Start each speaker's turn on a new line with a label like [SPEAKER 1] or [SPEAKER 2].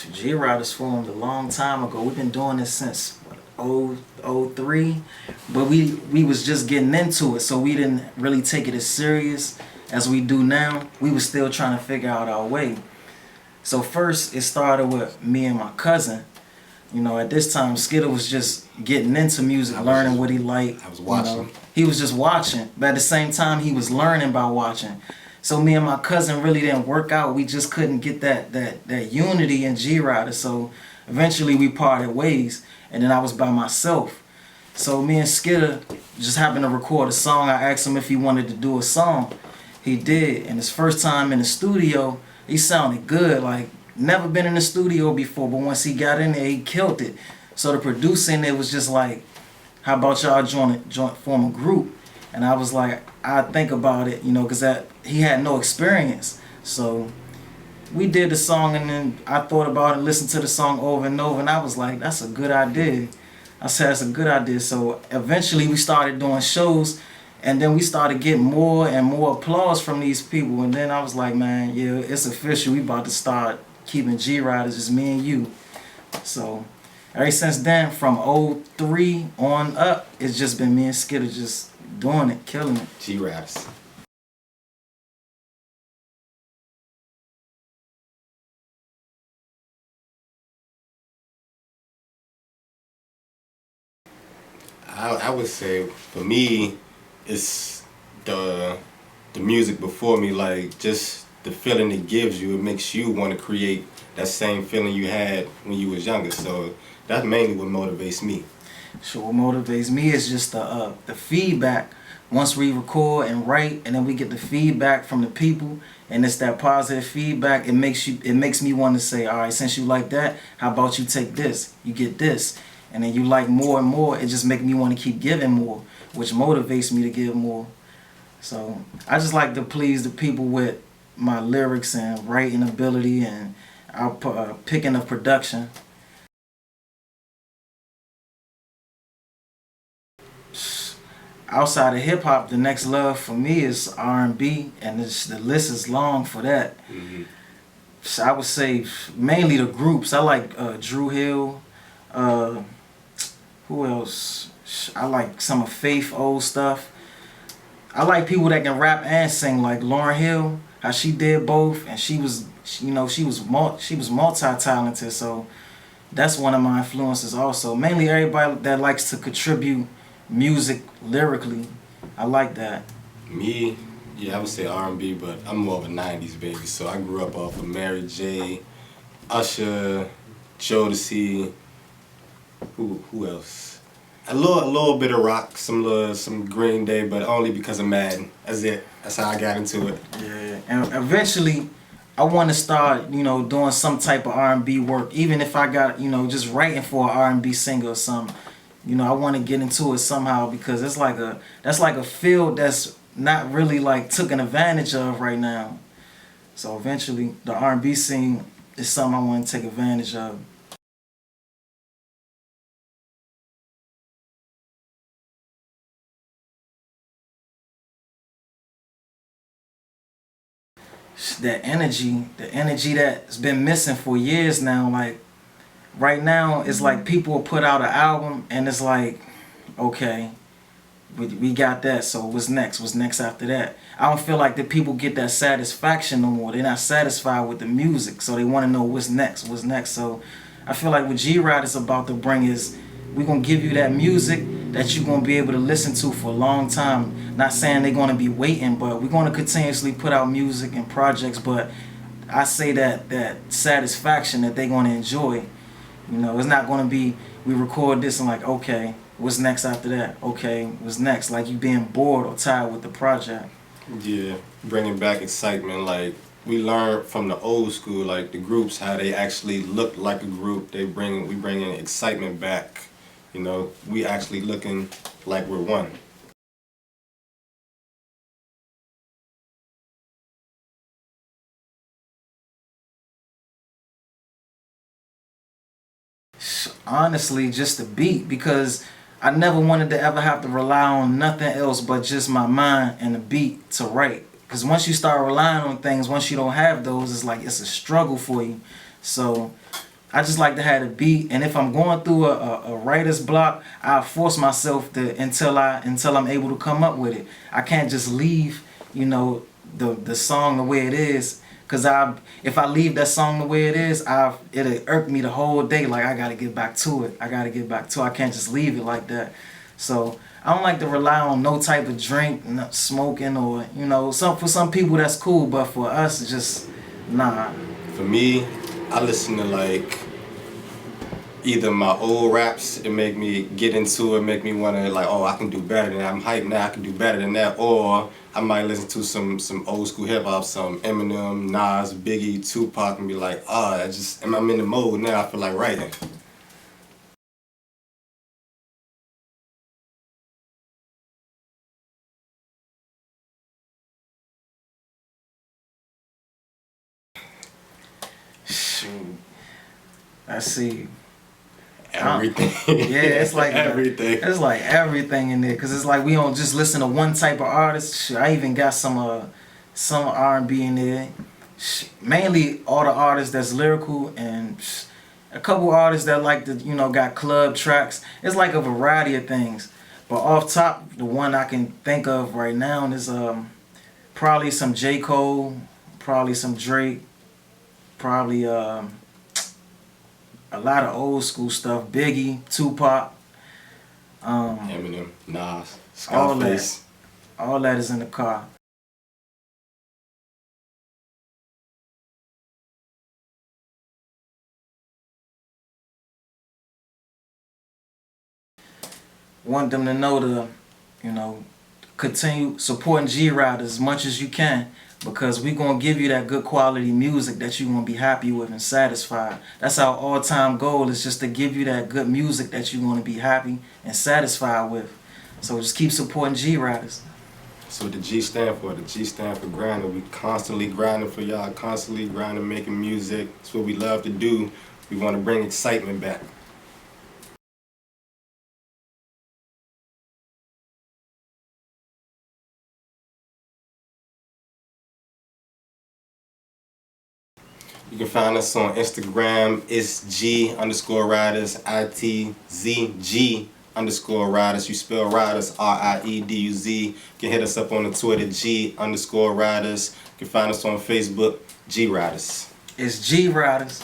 [SPEAKER 1] G-Rieduz formed a long time ago. We've been doing this since '03, but we was just getting into it, so we didn't really take it as serious as we do now. We was still trying to figure out our way. So first, it started with me and my cousin. You know, at this time, Skidder was just getting into music, learning what he liked.
[SPEAKER 2] I was watching.
[SPEAKER 1] You know, he was just watching, but at the same time, he was learning by watching. So me and my cousin really didn't work out. We just couldn't get that unity in G-Rieduz. So eventually we parted ways, and then I was by myself. So me and Skidder just happened to record a song. I asked him if he wanted to do a song. He did, and his first time in the studio, he sounded good. Like, never been in the studio before, but once he got in there, he killed it. So the producing, it was just like, how about y'all form a group? And I was like, I think about it, you know, because he had no experience. So we did the song, and then I thought about it, listened to the song over and over, and I was like, that's a good idea. I said, that's a good idea. So eventually we started doing shows, and then we started getting more and more applause from these people. And then I was like, man, yeah, it's official. We about to start keeping G-Rieduz, just me and you. So ever since then, from '03 on up, it's just been me and Skidder just doing it, killing it.
[SPEAKER 2] G-Rieduz. I would say for me, it's the music before me, like just the feeling it gives you. It makes you want to create that same feeling you had when you was younger. So that's mainly what motivates me.
[SPEAKER 1] So what motivates me is just the feedback. Once we record and write, and then we get the feedback from the people, and it's that positive feedback. It makes me want to say, all right, since you like that, how about you take this? You get this, and then you like more and more. It just makes me want to keep giving more, which motivates me to give more. So I just like to please the people with my lyrics and writing ability and our picking of production. Outside of hip hop, the next love for me is R&B, and the list is long for that. So I would say mainly the groups. I like Dru Hill. Who else? I like some of Faith old stuff. I like people that can rap and sing, like Lauryn Hill. How she did both, and she was multi-talented. So that's one of my influences also. Mainly everybody that likes to contribute music lyrically. I like that.
[SPEAKER 2] Me, yeah, I would say R&B, but I'm more of a 90s baby. So I grew up off of Mary J, Usher, Jodeci. Who else? A little bit of rock, some Green Day, but only because of Madden. That's it. That's how I got into it.
[SPEAKER 1] Yeah, and eventually I want to start, doing some type of R&B work, even if I got, just writing for an R&B singer or something. I want to get into it somehow, because that's like a field that's not really like taken advantage of right now. So eventually the R&B scene is something I want to take advantage of. The energy that's been missing for years now. Like right now, it's like people will put out an album and it's like, okay, we got that, so what's next? What's next after that? I don't feel like the people get that satisfaction no more. They're not satisfied with the music, so they want to know what's next, what's next. So I feel like what G-Rieduz is about to bring is, we're going to give you that music that you're going to be able to listen to for a long time. Not saying they're going to be waiting, but we're going to continuously put out music and projects, but I say that satisfaction that they're going to enjoy. It's not going to be, we record this and like, okay, what's next after that? Okay, what's next? Like you being bored or tired with the project.
[SPEAKER 2] Yeah, bringing back excitement. Like we learned from the old school, like the groups, how they actually look like a group. We bringing excitement back. We actually looking like we're one.
[SPEAKER 1] Honestly, just the beat, because I never wanted to ever have to rely on nothing else but just my mind and the beat to write. Because once you start relying on things, once you don't have those, it's like it's a struggle for you. So I just like to have a beat, and if I'm going through a writer's block, I force myself to until I'm able to come up with it. I can't just leave, you know, the song the way it is, cause if I leave that song the way it is, it'll irk me the whole day. Like I gotta get back to it. I can't just leave it like that. So I don't like to rely on no type of drink, smoking, or for some people that's cool, but for us it's just nah.
[SPEAKER 2] For me, I listen to like either my old raps, it make me get into it, make me wanna like, oh, I can do better than that. I'm hyped now, I can do better than that. Or I might listen to some old school hip hop, some Eminem, Nas, Biggie, Tupac, and be like, I'm in the mode now. I feel like writing.
[SPEAKER 1] Shoot, I see.
[SPEAKER 2] Everything.
[SPEAKER 1] Yeah, it's like
[SPEAKER 2] everything.
[SPEAKER 1] It's like everything in there, cause it's like we don't just listen to one type of artist. Shit, I even got some R&B in there. Mainly all the artists that's lyrical, and a couple artists that like to got club tracks. It's like a variety of things. But off top, the one I can think of right now is probably some J. Cole, probably some Drake, probably a lot of old school stuff. Biggie, Tupac,
[SPEAKER 2] Eminem, Nas, Scarface.
[SPEAKER 1] All that is in the car. Want them to know to, continue supporting G-Rieduz as much as you can, because we're going to give you that good quality music that you're going to be happy with and satisfied. That's our all-time goal, is just to give you that good music that you're going to be happy and satisfied with. So just keep supporting G-Rieduz.
[SPEAKER 2] So what the G stand for? The G stand for grinding. We constantly grinding for y'all, constantly grinding, making music. It's what we love to do. We want to bring excitement back. You can find us on Instagram. It's G_Rieduz, ITZG_Rieduz. You spell Rieduz, RIEDUZ. You can hit us up on the Twitter, G_Rieduz. You can find us on Facebook, G-Rieduz.
[SPEAKER 1] It's G-Rieduz.